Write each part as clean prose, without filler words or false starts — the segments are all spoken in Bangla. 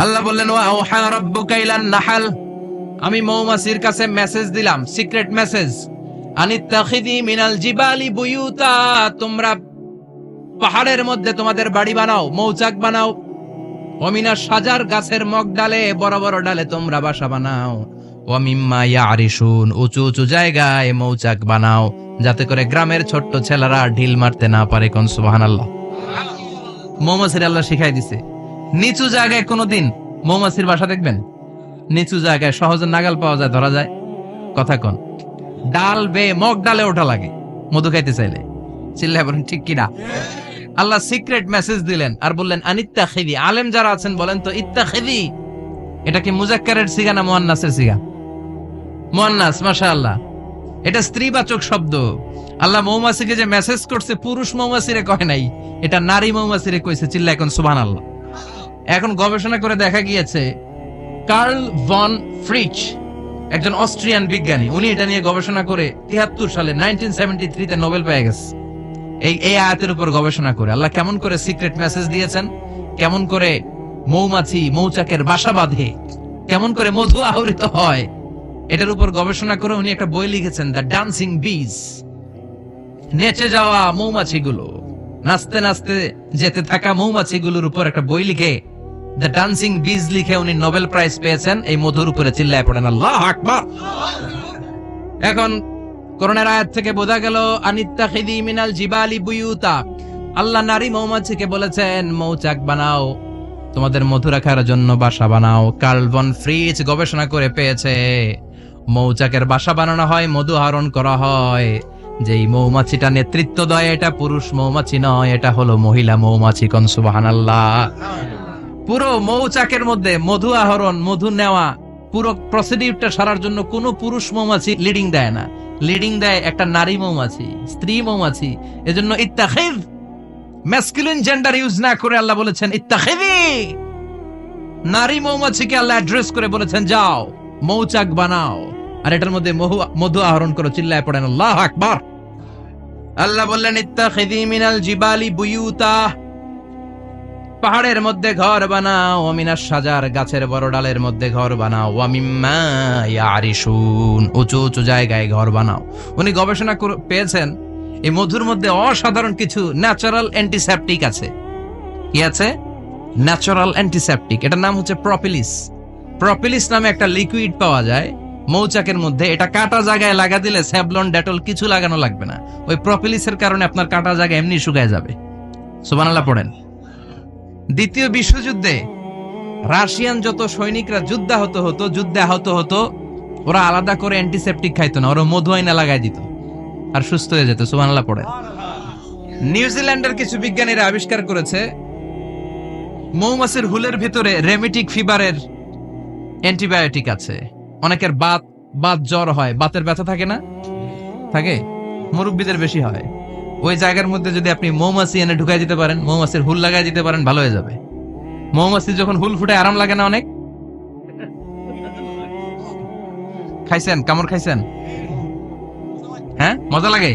আল্লাহ বললেন ওয়া আওহা রাব্বুকা ইলান নাহল, আমি মৌমাছির কাছে মেসেজ দিলাম, সিক্রেট মেসেজ, আনিত্তাখিযি মিনাল জিবালি বুয়ুতা, তোমরা পাহাড়ের মধ্যে তোমাদের বাড়ি বানাও, মৌচাক বানাও, ওমিনা সাজার, গাছের মগ ডালে, বড় বড় ডালে তোমরা বাসা বানাও, ওয়া মিম্মা ইয়ারিশুন, উঁচু উঁচু জায়গায় মৌচাক বানাও, যাতে করে গ্রামের ছোট্ট ছেলেরা ঢিল মারতে না পারে। কোন সুবহানাল্লাহ। মৌমাছির আল্লাহ শিখাই দিছে, নিচু জায়গায় কোনোদিন মৌমাছির বাসা দেখবেন, নিচু জায়গায় সহজে নাগাল পাওয়া যায়, ধরা যায়। কথা কোন, ডাল বে মগ ডালে ওঠা লাগে মধু খাইতে চাইলে। চিল্লায় বলেন ঠিক কিনা? আল্লাহ সিক্রেট মেসেজ দিলেন আর বললেন আনিত্তাখিযি। আলেম যারা আছেন বলেন তো, ইত্তাখিযি এটা কি মুজাক্কারের সিগা না মুয়ান্নাসের সিগা? মুয়ান্নাস, মাশাআল্লাহ। এটা স্ত্রীবাচক শব্দ। আল্লাহ মৌমাছিকে যে মেসেজ করছে পুরুষ মৌমাছিরে কয় নাই, এটা নারী মৌমাছিরে কইছে। চিল্লায় এখন সুবহানাল্লাহ। এখন গবেষণা করে দেখা গিয়েছে, কার্ল ভন ফ্রিচ একজন অস্ট্রিয়ান বিজ্ঞানী, উনি এটা নিয়ে গবেষণা করে 73 সালে 1973 তে নোবেল পেয়ে গেছে। এই আয়াতের উপর গবেষণা করে আল্লাহ কেমন করে সিক্রেট মেসেজ দিয়েছেন, কেমন করে মৌমাছি মৌচাকের বাসা বাঁধে, কেমন করে মধু আহরিত হয়, এটার উপর গবেষণা করে উনি একটা বই লিখেছেন, দ্য ডান্সিং বিজ। নেচে যাওয়া মৌমাছিগুলো, নাচতে নাচতে যেতে থাকা মৌমাছিগুলোর উপর একটা বই লিখে, দ্য ডান্সিং বিজ লিখে উনি নোবেল প্রাইজ পেয়েছেন এই মধুর উপরে। চিল্লায় পড়েন আল্লাহু আকবার। এখন কোরআনের আয়াত থেকে বোঝা গেল আনিত্তাখিযি মিনাল জিবালি বুয়ুতা, আল্লাহ নারী মৌমাছিকে বলেছেন মৌচাক বানাও, তোমাদের মধু রাখার জন্য বাসা বানাও। কার্ল ভন ফ্রিচ গবেষণা করে পেয়েছে, মৌচাকের বাসা বানানো হয়, মধু আহরণ করা হয়, যেই মৌমাছিটা নেতৃত্ব দেয় এটা পুরুষ মৌমাছি নয়, এটা হলো মহিলা মৌমাছি। কোন সুবহানাল্লাহ। পুরো মৌচাকের মধ্যে মধু আহরণ, মধু নেওয়া, পুরো প্রসিডিউরটা সারার জন্য কোনো পুরুষ মৌমাছি লিডিং দেয় না, লিডিং দেয় একটা নারী মৌমাছি, স্ত্রী মৌমাছি। এজন্য ইত্তাখিয, ম্যাসকুলিন জেন্ডার ইউজ না করে আল্লাহ বলেছেন ইত্তাখিযি। নারী মৌমাছিকে আল্লাহ অ্যাড্রেস করে বলেছেন যাও মৌচাক বানাও আর এটার মধ্যে মধু আহরণ করো। চিল্লায় পড়েন আল্লাহু আকবার। আল্লাহ বললেন ইত্তাখিযি মিনাল জিবালি বুয়ুতা, পাহাড়ের মধ্যে ঘর বানাও, মিনাস সাজার, গাছের বড় ডালের মধ্যে ঘর বানাও, ওয়া মিম্মা ইয়ারিশুন, উঁচু উঁচু জায়গায় ঘর বানাও। উনি গবেষণা পেয়েছেন এই মধুর মধ্যে অসাধারণ কিছু ন্যাচারাল অ্যান্টিসেপটিক আছে। কি আছে? Natural antiseptic. এটার নাম হচ্ছে প্রপিলিস। প্রপিলিস নামে একটা লিকুইড পাওয়া যায় মৌচাকের মধ্যে। এটা কাটা জায়গায় লাগা দিলে স্যাভলন, ডেটল কিছু লাগানো লাগবে না। ওই প্রপিলিসের কারণে আপনার কাটা জায়গা এমনি শুকায় যাবে। সুবহানাল্লাহ পড়েন। দ্বিতীয় বিশ্বযুদ্ধে রাশিয়ান যত সৈনিকরা যুদ্ধে আহত হতো, ওরা আলাদা করে অ্যান্টিসেপটিক খাইতো না, ওরা মধু আইনা লাগাই দিত আর সুস্থ হয়ে যেত। সুবহানাল্লাহ পড়েন। নিউজিল্যান্ডের কিছু বিজ্ঞানীরা আবিষ্কার করেছে মৌমাছির হুলের ভিতরে রেমিটিক ফিভারের অ্যান্টিবায়োটিক আছে। অনেকের বাত জ্বর হয়, বাতের ব্যথা থাকে না, থাকে, মুরব্বীদের বেশি হয়। ওই জায়গার মধ্যে যদি আপনি মৌমাছি এনে ঢুকাই দিতে পারেন, মৌমাছির হুল লাগাই দিতে পারেন, ভালো হয়ে যাবে। মৌমাছি যখন হুল ফুটে আরাম লাগে না অনেক? খাইছেন? কামড় খাইছেন? হ্যাঁ, মজা লাগে।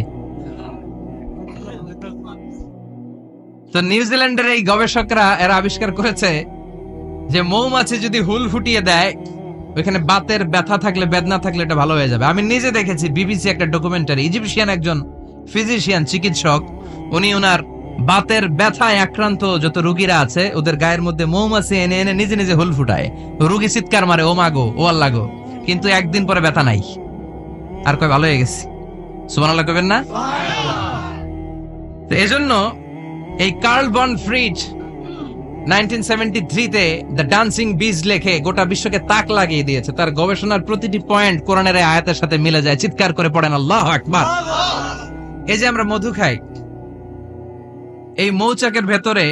তো নিউজিল্যান্ডের এই গবেষকরা এরা আবিষ্কার করেছে যে মৌমাছি যদি হুল ফুটিয়ে দেয়, ওইখানে বাতের ব্যথা থাকলে, বেদনা থাকলে এটা ভালো হয়ে যাবে। আমি নিজে দেখেছি, বিবিসি একটা ডকুমেন্টারি, ইজিপশিয়ান একজন ফিজিশিয়ান, চিকিৎসক, উনি ওনার বাতের ব্যথায় আক্রান্ত যত রোগীরা আছে ওদের গায়ের মধ্যে মৌমাছি এনে এনে নিজে নিজে হুল ফুটায়। রোগী চিৎকার মারে, ও মাগো, ও আল্লাহ গো, কিন্তু একদিন পরে ব্যথা নাই, আর কয় ভালো হয়ে গেছে। সুবহানাল্লাহ কইবেন না? তো এজন্য এই কার্ল ভন ফ্রিচ 1973 তে দ্য ডান্সিং বিজ লেখে গোটা বিশ্বকে তাক লাগিয়ে দিয়েছে। তার গবেষণার প্রতিটি পয়েন্ট কোরআনের আয়াতের সাথে মিলে যায়। চিৎকার করে পড়েন আল্লাহু আকবার। এই যে আমরা মধু খাই, এই মৌচাকের ভেতরে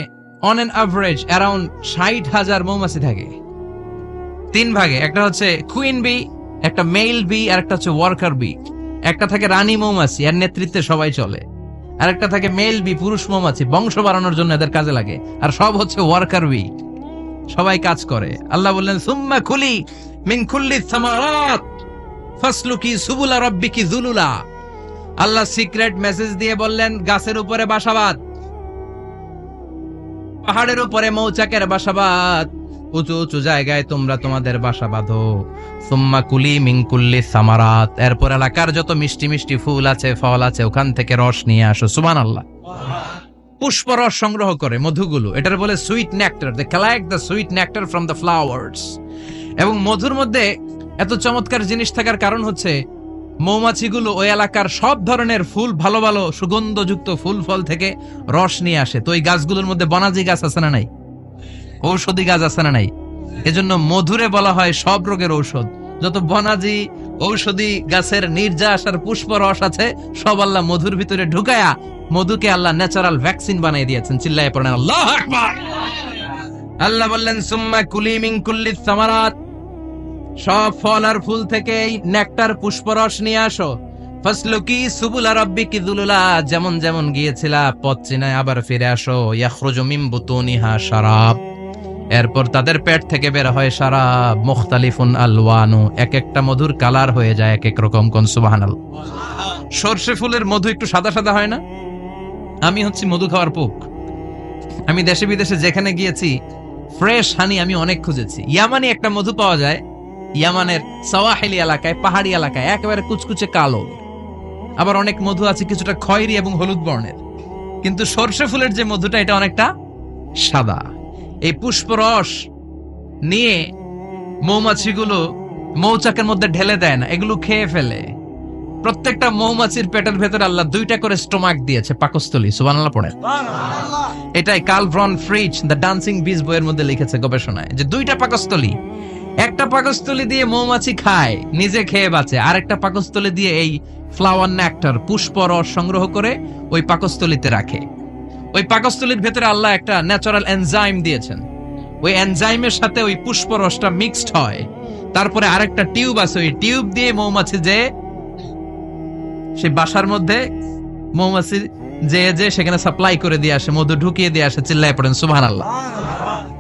অন এন অ্যাভারেজ অ্যারাউন্ড 60,000 মৌমাছি থাকে। 3 ভাগে, একটা হচ্ছে কুইন বি, একটা মেল বি, আর একটা হচ্ছে ওয়ার্কার বি। একটা থাকে রানী মৌমাছি, এর নেতৃত্বে সবাই চলে। আর একটা থাকে মেল বি, পুরুষ মৌমাছি, বংশ বাড়ানোর জন্য এদের কাজে লাগে। আর সব হচ্ছে ওয়ার্কার বি, সবাই কাজ করে। আল্লাহ বললেন সুম্মা কুলি মিন কুল্লি সামারাত ফাসলুকি সুবুলা রাব্বিকি যুলুলা। আল্লাহ সিক্রেট মেসেজ দিয়ে বললেন গাছের উপরে বাসাবাদ, পাহাড়ের উপরে মৌচাকের বাসাবাদ, উঁচু উঁচু জায়গায় তোমরা তোমাদের বাসা বাঁধো। সুম্মা কুলি মিন কুল্লি সামারাত, এরপর এলাকার যত মিষ্টি মিষ্টি ফুল আছে, ফল আছে, ওখান থেকে রস নিয়ে আসো। সুবহানাল্লাহ। পুষ্প রস সংগ্রহ করে মধুগুলো, এটার বলে sweet nectar. They collect the sweet nectar from the flowers. এবং মধুর মধ্যে এত চমৎকার জিনিস থাকার কারণ হচ্ছে মৌমাছিগুলো ওই এলাকার সব ধরনের ফুল, ভালো ভালো সুগন্ধযুক্ত ফুল ফল থেকে রস নিয়ে আসে। তো ওই গাছগুলোর মধ্যে বনাজি গাছ আছে না নাই, ঔষধি গাছ আছে না নাই, এজন্য মধুরে বলা হয় সব রোগের ঔষধ। যত বনাজি ঔষধি গাছের নির্যাস আর পুষ্প রস আছে, সব আল্লাহ মধুর ভিতরে ঢুকায়া মধুকে আল্লাহ ন্যাচারাল ভ্যাকসিন বানিয়ে দিয়েছেন। চিল্লায়ে পড়েন আল্লাহু আকবার। আল্লাহ বললেন সুম্মা কুলি মিন কুল্লি সামারাত, সব ফল আর ফুল থেকে নেকটার পুষ্পরস নিয়ে আসো। ফাসলুকি সুবুলা রাব্বিকি যুলুলা, যেমন যেমন গিয়েছিলা পথ চিনায় আবার ফিরে আসো। ইয়াখরুজু মিন বুতুনিহা শারাব, এরপর তাদের পেট থেকে বের হয় শারাব। মুখতালিফুন আলওয়ানু, এক একটা মধুর কালার হয়ে যায় এক এক রকম। কোন সুবহানাল্লাহ। সরষে ফুলের মধু একটু সাদা সাদা হয় না? আমি হচ্ছি মধু খাওয়ার পোক। আমি দেশে বিদেশে যেখানে গিয়েছি ফ্রেশ হানি আমি অনেক খুঁজেছি। ইয়ামানি একটা মধু পাওয়া যায়, ইয়ামানের সাওয়াহিলি এলাকায়, পাহাড়ি এলাকায়, একেবারে কুচকুচে কালো। আবার অনেক মধু আছে কিছুটা খয়েরি এবং হলুদ বর্ণের, কিন্তু সরষে ফুলের যে মধুটা এটা অনেকটা সাদা। এই পুষ্পরস নিয়ে মৌমাছিগুলো মৌচাকের মধ্যে ঢেলে দেয় না, এগুলো খেয়ে ফেলে। প্রত্যেকটা মৌমাছির পেটের ভেতরে আল্লাহ দুইটা করে স্টোমাক দিয়েছে, পাকস্থলী। সুবহানাল্লাহ পড়েন। এটাই Karl von Frisch The Dancing Bees বইয়ের মধ্যে লিখেছে গবেষণায়, যে দুইটা পাকস্থলী। একটা পাকস্থলী দিয়ে মৌমাছি খায়, নিজে খেয়ে বাঁচে, আরেকটা পাকস্থলী দিয়ে এই ফ্লাওয়ার নেক্টার পুষ্প রস সংগ্রহ করে ওই পাকস্থলীতে রাখে। ওই পাকস্থলীর ভেতরে আল্লাহ একটা ন্যাচারাল এনজাইম দিয়েছেন, ওই এনজাইমের সাথে ওই পুষ্প রসটা মিক্সড হয়। তারপরে আরেকটা টিউব আছে, ওই টিউব দিয়ে মৌমাছি যে সেই বাসার মধ্যে মৌমাছি যে সেখানে সাপ্লাই করে দিয়ে আসে, মধু ঢুকিয়ে দিয়ে আসে। চিল্লায় পড়েন সুবহানাল্লাহ।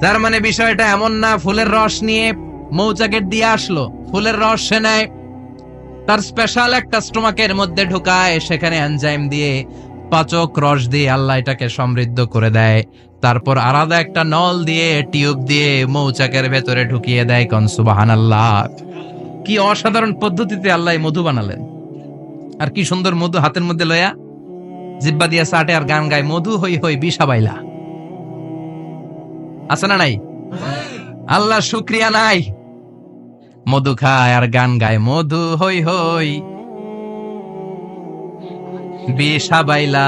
তার মানে বিষয়টা এমন না ফুলের রস নিয়ে মৌচাকের দিয়ে আসলো, ফুলের রস সে নেয়, তার স্পেশাল একটা স্টোমাকের মধ্যে ঢুকায়, সেখানে এনজাইম দিয়ে পাচক রস দিয়ে আল্লাহ এটাকে সমৃদ্ধ করে দেয়। তারপর আলাদা একটা নল দিয়ে টিউব দিয়ে মৌচাকের ভেতরে ঢুকিয়ে দেয়। কোন সুবহানাল্লাহ। কি অসাধারণ পদ্ধতিতে আল্লাহ মধু বানালেন। আর কি সুন্দর মধু হাতের মধ্যে লয়া জিব্বা দিয়া চাটে আর গান গায়, মধু হই হই বিষাবাইলা। আছে না নাই? আল্লাহ শুকরিয়া নাই? মধু খায় আর গান গায়, মধু হই হই বিষাবাইলা,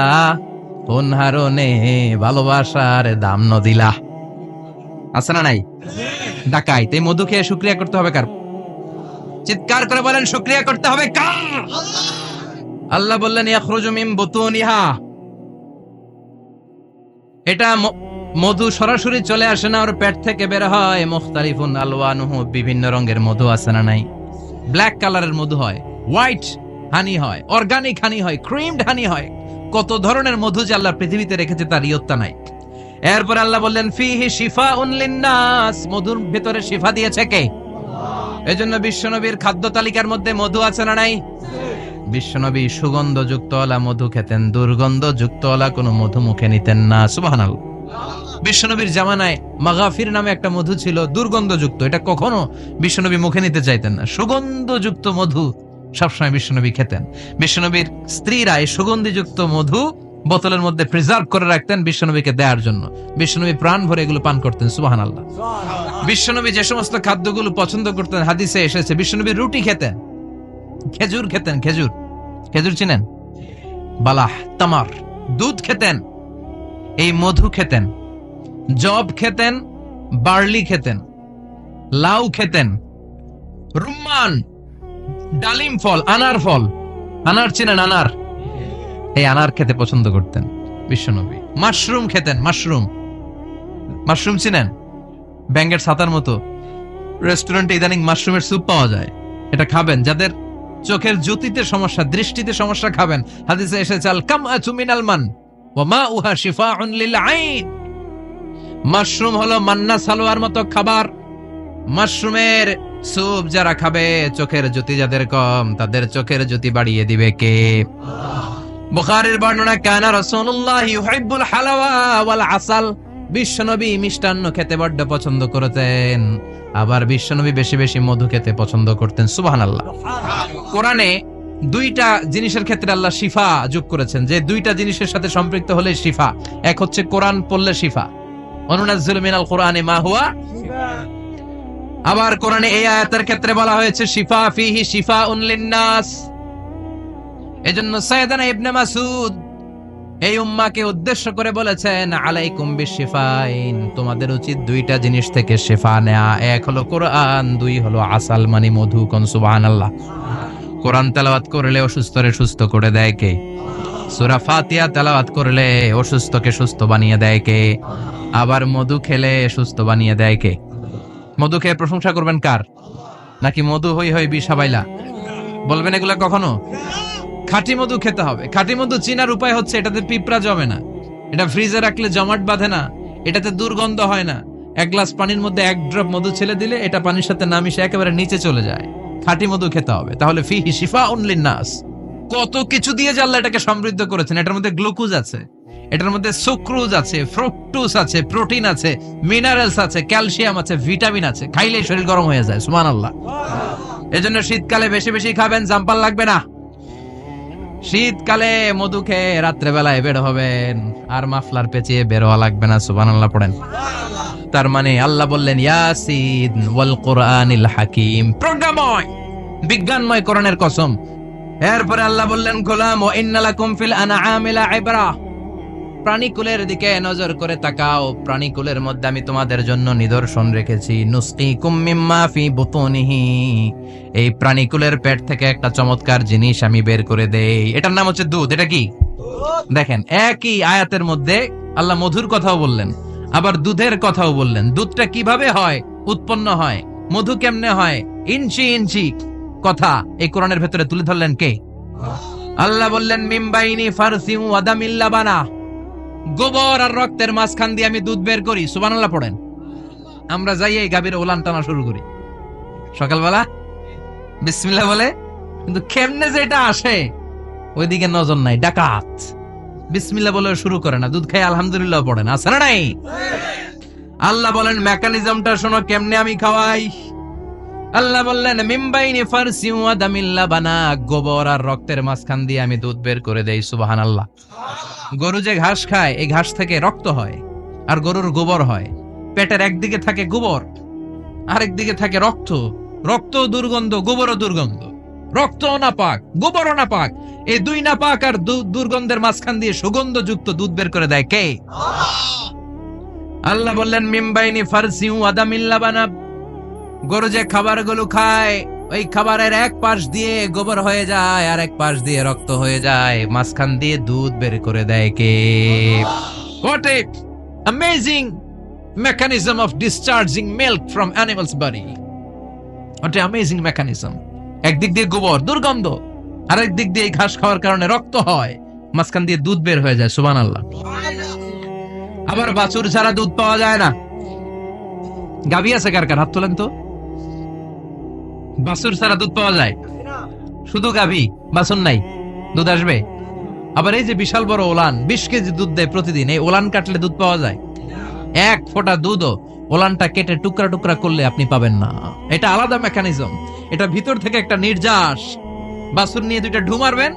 কোন হারনে ভালোবাসার দাম ন দিলা। আছে না নাই? ডাকাইতে মধু খেয়ে শুকরিয়া করতে হবে কার? চিৎকার করে বলেন শুকরিয়া করতে হবে কার? আল্লাহ বললেন ইয়াখরুজু মিন বুতুনিহা, এটা মধু সরাসরি চলে আসে না, ওর পেট থেকে বের হয়। মুখতালিফুন আলওয়ানুহু, বিভিন্ন রঙের মধু আছে না নাই? ব্ল্যাক কালারের মধু হয়, হোয়াইট হানি হয়, অর্গানিক হানি হয়, ক্রিমড হানি হয়। কত ধরনের মধু যে আল্লাহ পৃথিবীতে রেখেছে তার ইয়ত্তা নাই। এরপর আল্লাহ বললেন ফিহি শিফাউন লিন্নাস, মধুর ভিতরে শিফা দিয়েছে কে? এজন্য বিশ্বনবীর খাদ্য তালিকার মধ্যে মধু আছে না নাই? বিশ্বনবী সুগন্ধযুক্ত ওলা মধু খেতেন, দুর্গন্ধযুক্ত ওলা কোনো মধু মুখে নিতেন না। সুবহানাল্লাহ। বিশ্বনবীর জামানায় মাগাফির নামে একটা মধু ছিল, দুর্গন্ধযুক্ত, এটা কখনো বিশ্বনবী মুখে নিতে চাইতেন না। সুগন্ধযুক্ত মধু সবসময় বিশ্বনবী খেতেন। বিশ্বনবীর স্ত্রীরা এই সুগন্ধিযুক্ত মধু বোতলের মধ্যে প্রিজার্ভ করে রাখতেন বিশ্বনবীকে দেওয়ার জন্য। বিশ্বনবী প্রাণ ভরে এগুলো পান করতেন। সুবহানাল্লাহ। বিশ্বনবী যে সমস্ত খাদ্যগুলো পছন্দ করতেন হাদিসে এসেছে, বিশ্বনবী রুটি খেতেন, খেজুর খেতেন, খেজুর, খেজুর চিনেন? বালাহ, তামার, দুধ খেতেন, এই মধু খেতেন, জব খেতেন, বার্লি খেতেন, লাউ খেতেন, রুম্মান, ডালিম ফল, আনার ফল, আনার চিনেন? আনার, এই আনার খেতে পছন্দ করতেন বিশ্বনবী। মাশরুম খেতেন, মাশরুম, মাশরুম চিনেন? ব্যাঙ্গের ছাতার মতো। রেস্টুরেন্টে ইদানিং মাশরুমের স্যুপ পাওয়া যায়, এটা খাবেন। যাদের চোখের জ্যোতিতে সমস্যা, দৃষ্টিতে সমস্যা খাবেন। হাদিসে এসেছে আল কামআতু মিনাল মান ওয়া মাউহা শিফাউন লিল আইন। মাশরুম হলো মান্না সালোয়ার মতো খাবার। মাশরুমের স্যুপ যারা খাবে, চোখের জ্যোতি যাদের কম, তাদের চোখের জ্যোতি বাড়িয়ে দিবে কে? বুখারীর বর্ণনা, কানা রাসূলুল্লাহ ইউহিব্বুল হালাওয়া ওয়াল আসাল। বিশ্বনবী মিষ্টান্ন খেতে বড্ড পছন্দ করতেন, আবার বিশ্বনবী বেশি বেশি মধু খেতে পছন্দ করতেন। সুবহানাল্লাহ। কোরআনে দুইটা জিনিসের ক্ষেত্রে আল্লাহ শিফা যোগ করেছেন, যে দুইটা জিনিসের সাথে সম্পৃক্ত হলে শিফা। এক হচ্ছে কোরআন পড়লে শিফা, ওয়ানুনাজ্জিলু মিনাল কোরআনি মা হুয়া। আবার কোরআনে এই আয়াতের ক্ষেত্রে বলা হয়েছে শিফা ফিহি শিফাউন লিন্নাস। এজন্য সাইয়েদানা ইবনে মাসউদ এই উম্মাহকে উদ্দেশ্য করে বলেছেন, আলাইকুম বিশিফাইন, তোমাদের উচিত দুইটা জিনিস থেকে শিফা নেয়া। এক হলো কোরআন, দুই হলো আসাল মানে মধু। কোন সুবহানাল্লাহ। কোরআন তেলাওয়াত করলে অসুস্থরে সুস্থ করে দেয় কে? সূরা ফাতিহা তেলাওয়াত করলে অসুস্থকে সুস্থ বানিয়ে দেয় কে? আবার মধু খেলে সুস্থ বানিয়ে দেয় কে? মধু খেয়ে প্রশংসা করবেন কার? নাকি মধু হই হই বিষাবাইলা বলবেন এগুলা কখনো? খাঁটি মধু খেতে হবে। খাঁটি মধু চিনার উপায় হচ্ছে এটাতে পিঁপড়া জমে না, এটা ফ্রিজে রাখলে জমাট বাঁধে না, এটাতে দুর্গন্ধ হয় না। এক গ্লাস পানির মধ্যে এক ড্রপ মধু ছেলে দিলে এটা পানির সাথে না মিশে একেবারে নিচে চলে যায়। খাঁটি মধু খেতে হবে। তাহলে ফিহি শিফাউন লিন্নাস। কত কিছু দিয়ে যে আল্লাহ এটাকে সমৃদ্ধ করেছেন। এটার মধ্যে গ্লুকোজ আছে, এটার মধ্যে সুক্রোজ আছে, ফ্রুকটোজ আছে, প্রোটিন আছে, মিনারেলস আছে, ক্যালসিয়াম আছে, ভিটামিন আছে। খাইলেই শরীর গরম হয়ে যায়। সুবহানাল্লাহ। এজন্য শীতকালে বেশি বেশি খাবেন, জাম্পাল লাগবে না। শীতকালে মধু খেয়ে রাত্রে বেলায় বের হবেন, আর মাফলার পেঁচিয়ে বের হওয়া লাগবে না। সুবহানাল্লাহ পড়েন। তার মানে আল্লাহ বললেন ইয়াসিন ওয়াল কোরআনিল হাকিম, প্রজ্ঞাময় বিজ্ঞানময় কোরআনের কসম। এরপরে আল্লাহ বললেন গোলাম ওয়া ইন্না লাকুম ফিল আনআমি লাইবরা, প্রাণীকুলের দিকে নজর করে তাকাও। প্রাণীকুলের মধ্যে আমি তোমাদের জন্য নিদর্শন রেখেছি। নুসকিকুম মিম্মা ফি বুতুনিহি, এই প্রাণীকুলের পেট থেকে একটা চমৎকার জিনিস আমি বের করে দেই, এটার নাম হচ্ছে দুধ। এটা কি? দেখেন, একই আয়াতের মধ্যে আল্লাহ মধুর কথাও বললেন, আবার দুধের কথাও বললেন। দুধটা কিভাবে হয়, উৎপন্ন হয়, মধু কেমনে হয়, ইঞ্চি ইঞ্চি কথা এই কোরআনের ভেতরে তুলে ধরলেন কে? আল্লাহ বললেন মিমবাইনি ফারসিউ ওয়াদামিল লাবানা, গোবর আর রক্তের মাঝখান দিয়ে আমি দুধ বের করি। সুবহানাল্লাহ পড়েন। আমরা যাই এই গাভীর ওলান টানা শুরু করি সকালবেলা বিসমিল্লাহ বলে, কিন্তু কেমনে যে এটা আসে ওইদিকে নজর নাই। ডাকাত বিসমিল্লাহ বলে শুরু করে না, দুধ খাই আলহামদুলিল্লাহ পড়ে না, আছে না নাই? আল্লাহ বলেন মেকানিজমটা শোনো কেমনে আমি খাওয়াই। আল্লাহ বললেন মিমবাইনি ফারসিউ ওয়াদামিল লাবানা, গোবর আর রক্তের মাঝখান দিয়ে আমি দুধ বের করে দেই। সুবহানাল্লাহ। গরু যে ঘাস খায়, এই ঘাস থেকে রক্ত হয় আর গরুর গোবর হয়। পেটের একদিকে থাকে গোবর, আরেক দিকে থাকে রক্ত। রক্ত দুর্গন্ধ, গোবরও দুর্গন্ধ। রক্তও না পাক, গোবরও না পাক, এই দুই না পাক আর দুর্গন্ধের মাঝখান দিয়ে সুগন্ধযুক্ত দুধ বের করে দেয় কে? আল্লাহ বললেন মিমবাইনি ফারসিউ ওয়াদামিল লাবানা, গরু যে খাবারগুলো খায় ওই খাবারের এক পাশ দিয়ে গোবর হয়ে যায় আর এক পাশ দিয়ে রক্ত হয়ে যায়, মাঝখান দিয়ে দুধ বের করে দেয় কে? What a amazing mechanism of discharging milk from animal's body. What a amazing mechanism. একদিক দিয়ে গোবর দুর্গন্ধ, আরেক দিক দিয়ে ঘাস খাওয়ার কারণে রক্ত হয়, মাঝখান দিয়ে দুধ বের হয়ে যায়। সুবহানাল্লাহ। আবার বাছুর ছাড়া দুধ পাওয়া যায় না। গাভী আছে কার কার? হাত তোলেন তো। বাছুর ছাড়া দুধ পাওয়া যায়? শুধু গাভী, বাছুর নাই, দুধ আসবে? আবার এই যে বিশাল বড় ওলান 20 কেজি দুধ দেয় প্রতিদিন, এই ওলান কাটলে দুধ পাওয়া যায়? এক ফোঁটা দুধও ওলানটা কেটে টুকরা টুকরা করলে আপনি পাবেন না। এটা আলাদা মেকানিজম। এটা ভিতর থেকে একটা নির্যাস, বাছুর নিয়ে দুইটা ঢু মারবেন,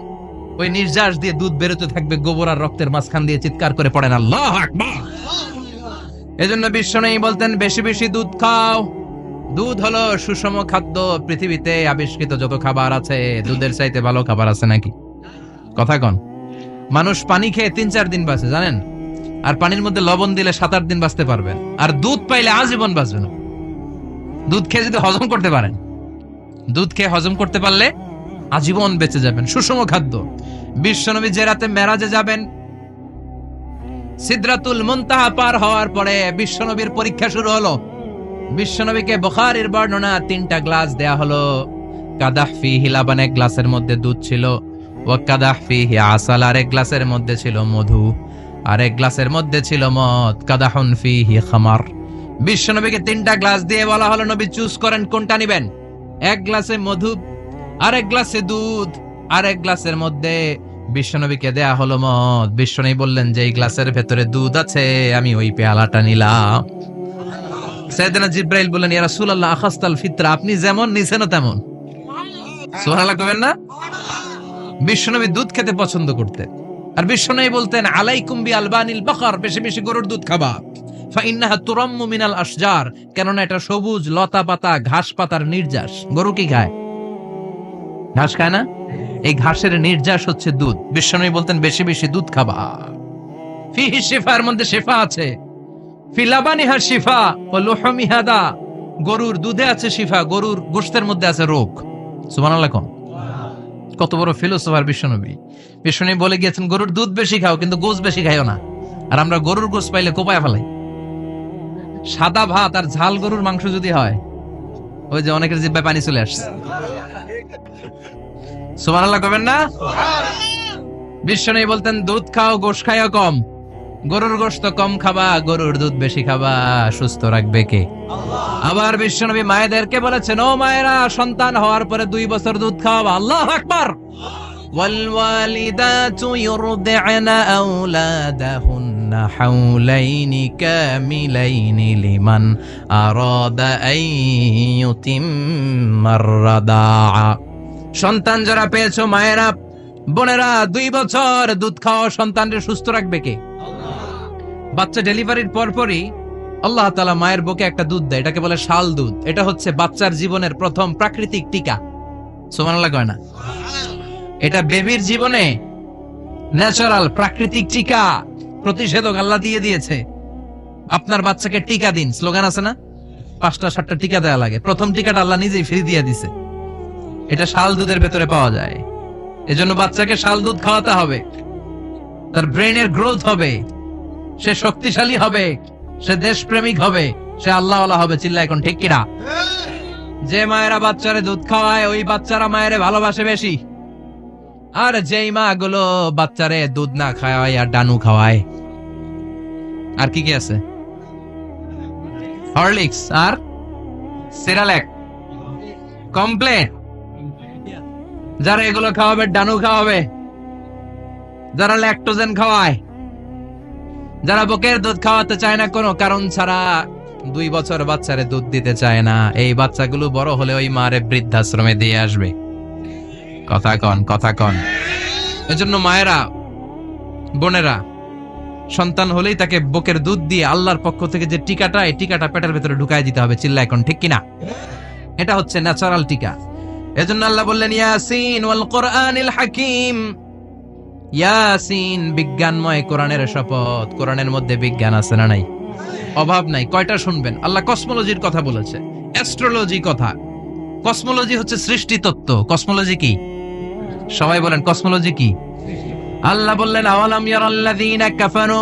ওই নির্যাস দিয়ে দুধ বেরোতে থাকবে গোবর আর রক্তের মাঝখান দিয়ে। চিৎকার করে পড়েন আল্লাহু আকবার। এজন্য বিশ্বনবী বলতেন বেশি বেশি দুধ খাও। দুধ হলো সুষম খাদ্য। পৃথিবীতে আবিষ্কৃত যত খাবার আছে, দুধের চাইতে ভালো খাবার আছে নাকি? কথা কন। মানুষ পানি খেয়ে 3-4 দিন বাঁচে জানেন, আর পানির মধ্যে লবণ দিলে 7-8 দিন বাঁচতে পারবেন। আর দুধ পাইলে আজীবন বাঁচবেন। দুধ খেয়ে যদি হজম করতে পারেন, দুধ খেয়ে হজম করতে পারলে আজীবন বেঁচে যাবেন। সুষম খাদ্য। বিশ্বনবী যে রাতে মেরাজে যাবেন, সিদরাতুল মুনতাহা পার হওয়ার পরে বিশ্বনবীর পরীক্ষা শুরু হলো। বিশ্বনবীকে বুখারীর বর্ণনা 3টা গ্লাস দেয়া হলো। কাদাহ ফিহি লাবান, এক গ্লাসের মধ্যে দুধ ছিল, ওয়া কাদাহ ফিহি আসাল, আরেক গ্লাসের মধ্যে ছিল মধু, আরেক গ্লাসের মধ্যে ছিল মদ। কাদাহুন ফিহি খামার। বিশ্বনবীকে 3টা গ্লাস দিয়ে বলা হলো নবী চুজ করেন কোনটা নেবেন। এক গ্লাসে মধু, আরেক গ্লাসে দুধ, আরেক গ্লাসের মধ্যে বিশ্বনবীকে দেয়া হলো মদ। বিশ্বনবী বললেন যে এই গ্লাসের ভেতরে দুধ আছে, আমি ওই পেয়ালাটা নিলাম। সাইয়েদনা জিব্রাইল বললেন, ইয়া রাসূলুল্লাহ আখাস্তাল ফিতরা, আপনি যেমন নিছেন তেমন। সুবহানাল্লাহ কবেন না? বিশ্বনবী দুধ খেতে পছন্দ করতেন, আর বিশ্বনবী বলতেন আলাইকুম বি আলবানিল বাকার, বেশি বেশি গরুর দুধ খাবা, ফাইন্নাহা তুরাম্মু মিনাল আশজার, কেননা এটা সবুজ লতা পাতা ঘাস পাতার নির্যাস। গরু কি খায়? ঘাস খায় না? এই ঘাসের নির্যাস হচ্ছে দুধ। বিশ্বনবী বলতেন বেশি বেশি দুধ খাবা। ফিহি শিফা, এর মধ্যে শিফা আছে। ফি লাবানিহা শিফা ওয়া লুহুমিহা দা, গরুর দুধে আছে শিফা, গরুর গোশতের মধ্যে আছে রোগ। সুবহানাল্লাহ কোন কত বড় ফিলোসোফার বিশ্বনবী। বিশ্বনবী বলে গিয়েছেন গরুর দুধ বেশি খাও, কিন্তু গোশ বেশি খাইও না। আর আমরা গরুর গোশ পাইলে কোপায় ফেলাই। সাদা ভাত আর ঝাল গরুর মাংস যদি হয়, ওই যে অনেকের জিহ্বায় পানি চলে আসছে। সুবহানাল্লাহ কবেন না? বিশ্বনবী বলতেন দুধ খাও, গোশ খাইও কম। গরুর গোশত কম খাবা, গরুর দুধ বেশি খাবা। সুস্থ রাখবে কে? আবার বিশ্বনবী মায়েদেরকে বলেছেন, ও মায়েরা, সন্তান হওয়ার পরে 2 বছর দুধ খাওয়াবা। আল্লাহু আকবার। ওয়াল ওয়ালিদাতু ইউরদি'না আওলাদাহুন্না হাওলাইনি কামিলাইনি লিমান আরাদা আন ইউতিম্মার রাদাআ। সন্তান যারা পেয়েছো মায়েরা, বোনেরা, 2 বছর দুধ খাওয়া সন্তানকে সুস্থ রাখবে কে? বাচ্চা ডেলিভারির পরপরই আল্লাহ তাআলা মায়ের বুকে একটা দুধ দেয়, এটাকে বলে শাল দুধ। এটা হচ্ছে বাচ্চার জীবনের প্রথম প্রাকৃতিক টিকা। সুবহানাল্লাহ কয় না? এটা বেবির জীবনে ন্যাচারাল প্রাকৃতিক টিকা, প্রতিষেধক আল্লাহ দিয়ে দিয়েছে। আপনার বাচ্চাকে টিকা দিন, স্লোগান আছে না? 5টা 7টা টিকা দেয়া লাগে, প্রথম টিকাটা আল্লাহ নিজেই ফ্রি দিয়ে দিছে। এটা শাল দুধের ভেতরে পাওয়া যায়। এজন্য বাচ্চাকে শাল দুধ খাওয়াতে হবে। তার ব্রেনের গ্রোথ হবে, সে শক্তিশালী হবে, সে দেশপ্রেমিক হবে, সে আল্লাহওয়ালা হবে। চিল্লা এখন ঠিক কিনা? যে মায়েরা বাচ্চারে দুধ খাওয়ায়, ওই বাচ্চারা মায়েরে ভালোবাসে বেশি। আর যেই মা গুলো বাচ্চারে দুধ না খাওয়ায় আর ডানু খাওয়ায়, আর কি কি আছে, হরলিক্স আর সেরাল্যাক, কমপ্লেন, যারা এগুলো খাওয়াবে, ডানু খাওয়াবে, যারা ল্যাকটোজেন খাওয়ায়, যারা বুকের দুধ খাওয়াতে চায় না কোনো কারণ ছাড়া, 2 বছর বাচ্চারে দুধ দিতে চায় না, এই বাচ্চাগুলো বড় হলে ওই মারে বৃদ্ধাশ্রমে দিয়ে আসবে। কথা কন, কথা কন। এজন্য মায়েরা, বোনেরা, সন্তান হলেই তাকে বুকের দুধ দিয়ে আল্লাহর পক্ষ থেকে যে টিকাটা, এই টিকাটা পেটের ভেতরে ঢুকায় দিতে হবে। চিল্লা এখন ঠিক কিনা? এটা হচ্ছে ন্যাচারাল টিকা। এজন্য আল্লাহ বললেন ইয়াসিন ওয়াল কোরআনিল হাকিম। ইয়াসিন, বিজ্ঞানময় কোরআনের শপথ। কোরআনের মধ্যে বিজ্ঞান আছে না নাই? অভাব নাই। কয়টা শুনবেন? আল্লাহ কসমোলজির কথা বলেছে, অ্যাস্ট্রোলজি কথা। কসমোলজি হচ্ছে সৃষ্টি তত্ত্ব। কসমোলজি কি? সবাই বলেন কসমোলজি কি? আল্লাহ বললেন আওয়ালাম ইয়ারাল্লাযীনা কাফারু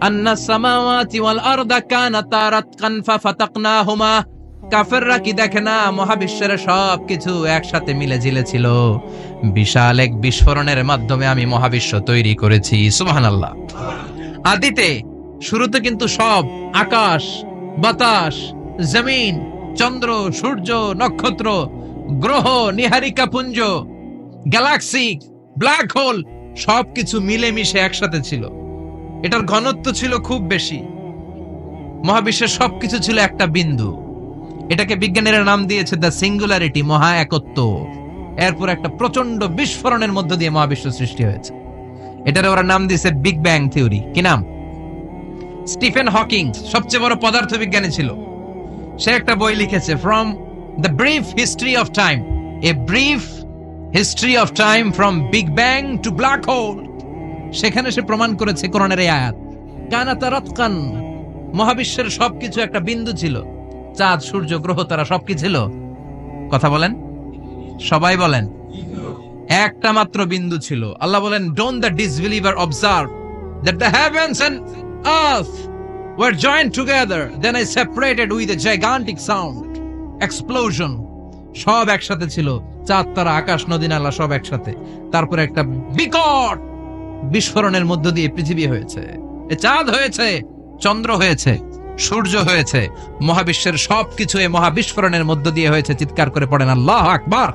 আন্নাস সামাওয়াতি ওয়াল আরদা কানাতা রাতকান ফাফাতাকনাহুমা। কাফেররা কি দেখে না মহাবিশ্বের সবকিছু একসাথে মিলে ঝিলে ছিল, বিশাল এক বিস্ফোরণের মাধ্যমে আমি মহাবিশ্ব তৈরি করেছি। সুবহানাল্লাহ। আদিতে, শুরুতে কিন্তু সব আকাশ, বাতাস, জমিন, চন্দ্র, সূর্য, নক্ষত্র, গ্রহ, নিহারিকা পুঞ্জ, গ্যালাক্সি, ব্ল্যাক হোল, সবকিছু মিলেমিশে একসাথে ছিল। এটার ঘনত্ব ছিল খুব বেশি। মহাবিশ্বের সবকিছু ছিল একটা বিন্দু। এটাকে বিজ্ঞানীরা নাম দিয়েছে দ্য সিঙ্গুলারিটি, মহা একত্ব। এরপর একটা প্রচন্ড বিস্ফোরণের মধ্য দিয়ে মহাবিশ্ব সৃষ্টি হয়েছে। এটার ওরা নাম দিয়েছে বিগ ব্যাং থিওরি। কি নাম? স্টিফেন হকিং সবচেয়ে বড় পদার্থবিজ্ঞানী ছিল। সে একটা বই লিখেছে, from the brief history of time, a brief history of time from big bang two black hole. সেখানে সে প্রমাণ করেছে কোরআনের এই আয়াত, কানাতা রাতকান, মহাবিশ্বের সবকিছু একটা বিন্দু ছিল। চাঁদ, সূর্য, গ্রহ, তারা সবকিছু ছিল। কথা বলেন, সবাই বলেন। একটা মাত্র বিন্দু ছিল। আল্লাহ বলেন, don't the disbeliever observe that the heavens and earth were joint together, then I separated with a gigantic sound explosion. সব একসাথে ছিল, চাঁদ, তারা, আকাশ, নদী, নালা সব একসাথে। তারপরে একটা বিকট বিস্ফোরণের মধ্য দিয়ে পৃথিবী হয়েছে, চাঁদ হয়েছে, চন্দ্র হয়েছে, সূর্য হয়েছে, মহাবিশ্বের সবকিছু এই মহাবিস্ফোরণের মধ্য দিয়ে হয়েছে। চিৎকার করে পড়েন আল্লাহু আকবার।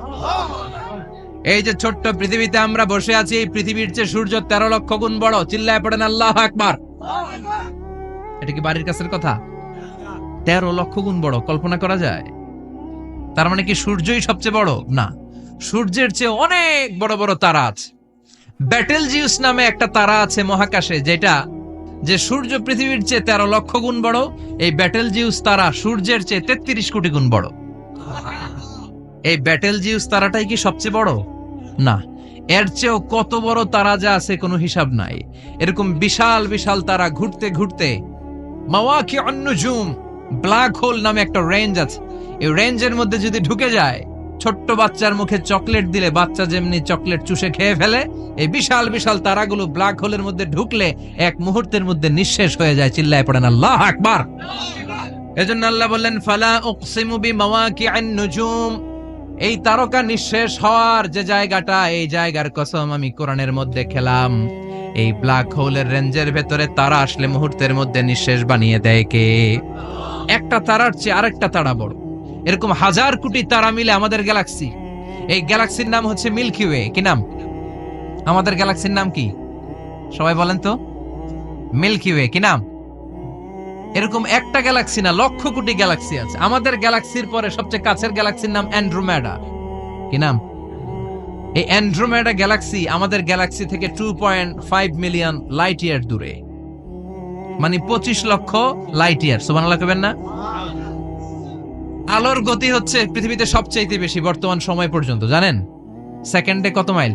এই যে ছোট্ট পৃথিবীতে আমরা বসে আছি, এই পৃথিবীর চেয়ে সূর্য 13 লক্ষ গুণ বড়। চিল্লায় পড়েন আল্লাহু আকবার। এটা কি বাড়ির কাছের কথা? 13 লক্ষ গুণ বড়, কল্পনা করা যায়? তার মানে কি সূর্যই সবচেয়ে বড়? না, সূর্যের চেয়ে অনেক বড় বড় তারা আছে। ব্যাটেলজিউস নামে একটা তারা আছে মহাকাশে, যেটা যে সূর্য পৃথিবীর চেয়ে 13 লক্ষ গুণ বড়। এই ব্যাটেলজিউস তারা সূর্যের চেয়ে 33 কোটি গুণ বড়। এই ব্যাটেলজিউস তারাটাই কি সবচেয়ে বড়? না, এর চেয়েও কত বড় তারা যা আছে কোনো হিসাব নাই। এরকম বিশাল বিশাল তারা ঘুরতে ঘুরতে মাওয়াকিউন নুজুম, ব্ল্যাক হোল নামে একটা রেঞ্জ আছে। এই রেঞ্জের মধ্যে যদি ঢুকে যায়, ছোট্ট বাচ্চার মুখে চকলেট দিলে বাচ্চা যেমনি চকলেট চুষে খেয়ে ফেলে, এই বিশাল বিশাল তারাগুলো ব্ল্যাক হোলের মধ্যে ঢুকলে এক মুহূর্তের মধ্যে নিঃশেষ হয়ে যায়। চিল্লায় পড়েন আল্লাহু আকবার। এজন্য আল্লাহ বললেন ফালা উকসিমু বিমাওয়াকিউন নুজুম, এই তারকা নিঃশেষ হওয়ার যে জায়গাটা, এই জায়গার কসম আমি কোরআনের মধ্যে খেলাম। এই ব্ল্যাক হোলের রেঞ্জের ভেতরে তারা আসলে মুহূর্তের মধ্যে নিঃশেষ বানিয়ে দেয় কে? একটা তারার চেয়ে আরেকটা তারা বড়। এরকম হাজার কোটি তারা মিলে আমাদের গ্যালাক্সি। এই গ্যালাক্সির নাম হচ্ছে মিল্কি ওয়ে। কি নাম? আমাদের গ্যালাক্সির নাম কি? সবাই বলেন তো। Milky Way. কি নাম? এরকম একটা গ্যালাক্সি না, লক্ষ কোটি গ্যালাক্সি আছে। আমাদের গ্যালাক্সির পরে সবচেয়ে কাছের গ্যালাক্সির নাম অ্যান্ড্রোমেডা। কি নাম? এই অ্যান্ড্রোমেডা গ্যালাক্সি আমাদের গ্যালাক্সি থেকে 2.5 মিলিয়ন লাইট ইয়ার দূরে, মানে 25 লক্ষ লাইট ইয়ার। সুবহানাল্লাহ কইবেন না? আলোর গতি হচ্ছে পৃথিবীতে সবচেয়ে বেশি বর্তমান সময় পর্যন্ত, জানেন? সেকেন্ডে কত মাইল?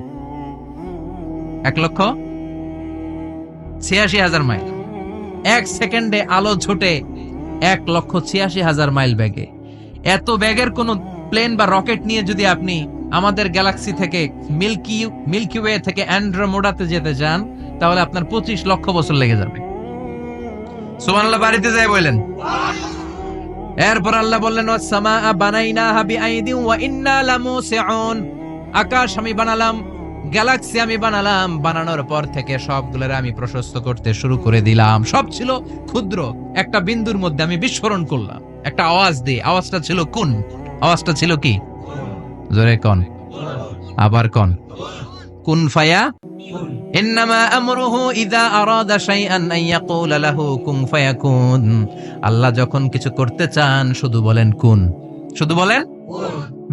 1,86,000 মাইল। এক সেকেন্ডে আলো ছোটে 1,86,000 মাইল বেগে। এত বেগের কোন প্লেন বা রকেট নিয়ে যদি আপনি আমাদের গ্যালাক্সি থেকে মিল্কি ওয়ে থেকে অ্যান্ড্রোমেডাতে যেতে চান, তাহলে আপনার 25 লক্ষ বছর লেগে যাবে। সুবহানাল্লাহ বাড়িতে যাই বলেন। এরপর আল্লাহ বললেন ওয়াস-সামাআ বানাইনাহা বিআইদিন ওয়া ইন্না লামুসিউন, আকাশ আমি বানালাম, গ্যালাক্সি আমি বানালাম। বানানোর পর থেকে সবগুলোর আমি প্রশস্ত করতে শুরু করে দিলাম। সব ছিল ক্ষুদ্র, একটা বিন্দুর মধ্যে আমি বিস্ফোরণ করলাম একটা আওয়াজ দিয়ে। আওয়াজটা ছিল কুন। আওয়াজটা ছিল কি? জোরে কোন, আবার কোন। কুন ফায়া ইন্নামা আমরুহু ইযা আরাদা শাইআন আন ইয়াকুলা লাহু কুন ফায়াকুন। আল্লাহ যখন কিছু করতে চান শুধু বলেন কুন, শুধু বলেন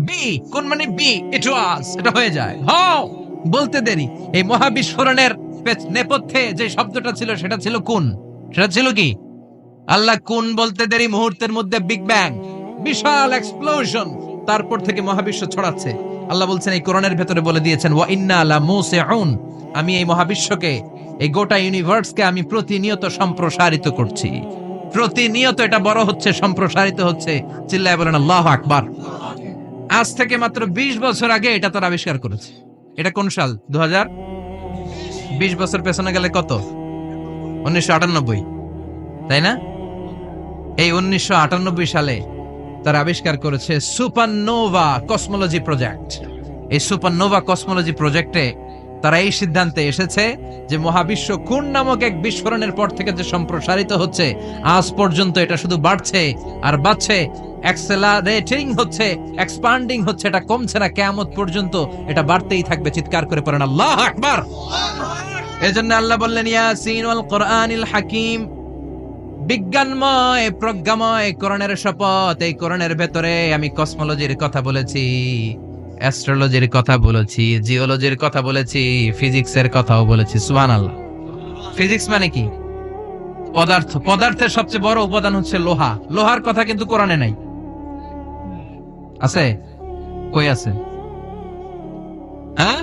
বি। কুন মানে বি, ইট ওয়াজ, এটা হয়ে যায়। হও বলতে দেরি। এই মহাবিস্ফোরণের নেপথ্যে যে শব্দটা ছিল সেটা ছিল কুন। সেটা ছিল কি? আল্লাহ কুন বলতে দেরি, মুহূর্তের মধ্যে বিগ ব্যাং, বিশাল এক্সপ্লোশন, তারপর থেকে মহাবিশ্ব ছড়াচ্ছে। আল্লাহ বলছেন এই কোরআনের ভেতরে বলে দিয়েছেন ওয়া ইন্না লামুসিউন, আমি এই মহাবিশ্বকে, এই গোটা ইউনিভার্সকে আমি প্রতিনিয়ত সম্প্রসারিত করছি। প্রতিনিয়ত এটা বড় হচ্ছে, সম্প্রসারিত হচ্ছে। চিল্লায় বলেন আল্লাহু আকবার। আজ থেকে মাত্র 20 বছর আগে এটা তারা আবিষ্কার করেছে। এটা কোন সাল? 2000। 20 বছর পেছনে গেলে কত? 1998, তাই না? এই 1998 সালে তারা আবিষ্কার করেছে সুপারনোভা কসমোলজি প্রজেক্ট। এই সুপারনোভা কসমোলজি প্রজেক্টে তারা এই সিদ্ধান্তে এসেছে যে মহাবিশ্ব কোন নামক এক বিস্ফোরণের পর থেকে যে সম্প্রসারিত হচ্ছে, আজ পর্যন্ত এটা শুধু বাড়ছে আর বাড়ছে, অ্যাক্সেলারেটিং হচ্ছে, এক্সপান্ডিং হচ্ছে, এটা কমছে না। কিয়ামত পর্যন্ত এটা বাড়তেই থাকবে। চিৎকার করে পড়েন আল্লাহু আকবার। এজন্য আল্লাহ বললেন ইয়াসিন ওয়াল কোরআনিল হাকিম, বিজ্ঞানময় প্রজ্ঞাময় কোরআনের শপথ। এই কোরআনের ভেতরে আমি কসমোলজির কথা বলেছি, অ্যাস্ট্রোলজির কথা বলেছি, জিওলজির কথা বলেছি, ফিজিক্সের কথাও বলেছি। সুবহানাল্লাহ। ফিজিক্স মানে কি? পদার্থ। পদার্থের সবচেয়ে বড় উপাদান হচ্ছে লোহা। লোহার কথা কিন্তু কোরআনে নাই। আছে? কই আছে? হ্যাঁ,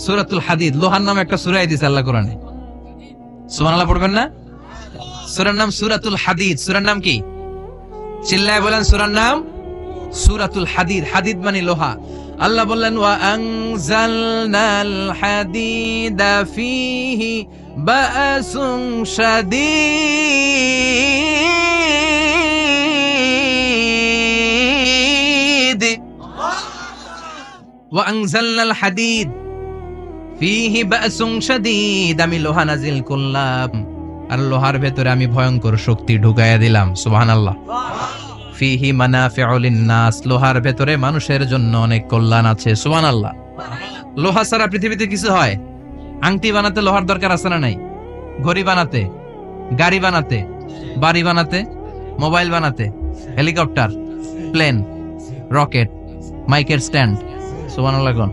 সূরাতুল হাদিদ, লোহার নামে একটা সূরা দিয়েছে আল্লাহ কোরআনে। সুবহানাল্লাহ পড়বেন না? সূরার নাম সূরাতুল হাদিদ। সূরার নাম কি? চিল্লায় বলেন সূরার নাম সূরাতুল হাদিদ। হাদিদ মানে লোহা। আল্লাহ বললেন ওয়া আনজালনাল হাদিদা ফীহি বা'সুন শাদীদ। ওয়া আনজালনাল হাদিদ ফীহি বা'সুন শাদীদ, আমি লোহা নাজিল করলাম আর লোহার ভেতরে আমি ভয়ঙ্কর শক্তি ঢুকাইয়া দিলাম। সুবহানাল্লাহ। ফিহি মানাফিউ লিন-নাস, লোহার ভেতরে মানুষের জন্য অনেক কল্যাণ আছে। সুবহানাল্লাহ। লোহা ছাড়া পৃথিবীতে কিছু হয়? আংটি বানাতে লোহার দরকার আছে না নাই? ঘড়ি বানাতে, গাড়ি বানাতে, বাড়ি বানাতে, মোবাইল বানাতে, হেলিকপ্টার, প্লেন, রকেট, মাইকের স্ট্যান্ড। সুবহানাল্লাহ কোন?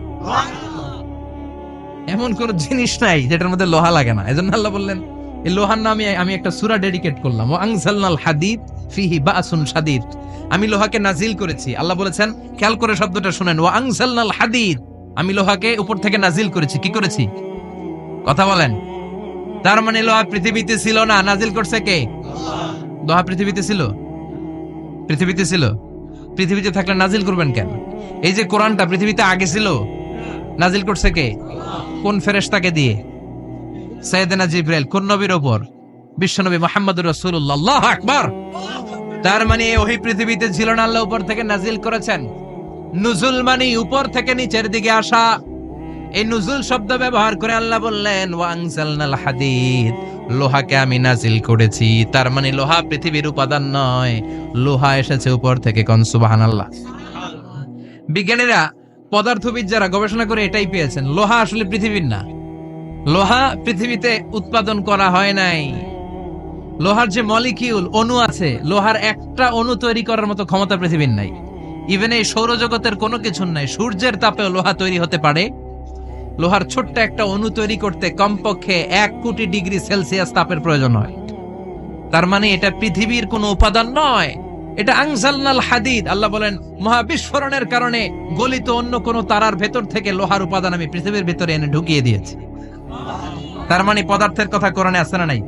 এমন কোন জিনিস নাই যেটার মধ্যে লোহা লাগে না। এজন্য আল্লাহ বললেন এই লোহার নামে আমি একটা সূরা ডেডিকেট করলাম, ওয়া আনজালনাল হাদিদ ফিহি বাসুন শাদীদ। আমি লোহাকে নাজিল করেছি। আল্লাহ বলেছেন, খেয়াল করে শব্দটা শুনেন, ওয়া আনজালনাল হাদিদ, আমি লোহাকে উপর থেকে নাজিল করেছি। কি করেছি? কথা বলেন। তার মানে লোহা পৃথিবীতে ছিল না, নাজিল করছে কে? লোহা পৃথিবীতে ছিল? পৃথিবীতে ছিল। পৃথিবীতে থাকলে নাজিল করবেন কেন? এই যে কোরআনটা পৃথিবীতে আগে ছিল, নাজিল করছে কে? কোন ফেরেশতাকে দিয়ে? সাইয়েদনা জিবরাইল। কোন নবীর উপর? বিশ্বনবী মুহাম্মদুর রাসূলুল্লাহ। আল্লাহু আকবার। তার মানে ওই পৃথিবীতে ছিল না, আল্লাহ উপর থেকে নাজিল করেছেন। নুজুল মানে উপর থেকে নিচের দিকে আসা। এই নুজুল শব্দ ব্যবহার করে আল্লাহ বললেন, ওয়া আনজালনাল হাদিদ, লোহাকে আমি নাজিল করেছি। তার মানে লোহা পৃথিবীর উপাদান নয়, লোহা এসেছে উপর থেকে। কোন সুবহানাল্লাহ। বিজ্ঞানীরা, পদার্থবিদ যারা গবেষণা করে এটাই পেয়েছেন, লোহা আসলে পৃথিবীর না। লোহা পৃথিবীতে উৎপাদন করা হয় নাই। লোহার যে মলিকিউল, অণু আছে, লোহার একটা অণু তৈরি করার মতো ক্ষমতা পৃথিবীর নাই। ইভেন এই সৌরজগতের কোনো কিছু নাই। সূর্যের তাপেও লোহা তৈরি হতে পারে? লোহার ছোট্ট একটা অণু তৈরি করতে কমপক্ষে 1 কোটি ডিগ্রি সেলসিয়াস তাপের প্রয়োজন হয়। তার মানে এটা পৃথিবীর কোনো উপাদান নয়, এটা আনজালনাল হাদিদ। আল্লাহ বলেন, মহাবিস্ফোরণের কারণে গলিত অন্য কোন তারার ভেতর থেকে লোহার উপাদান আমি পৃথিবীর ভেতরে এনে ঢুকিয়ে দিয়েছি। তার মানে পদার্থের কথা কোরআনে আছে না নাই?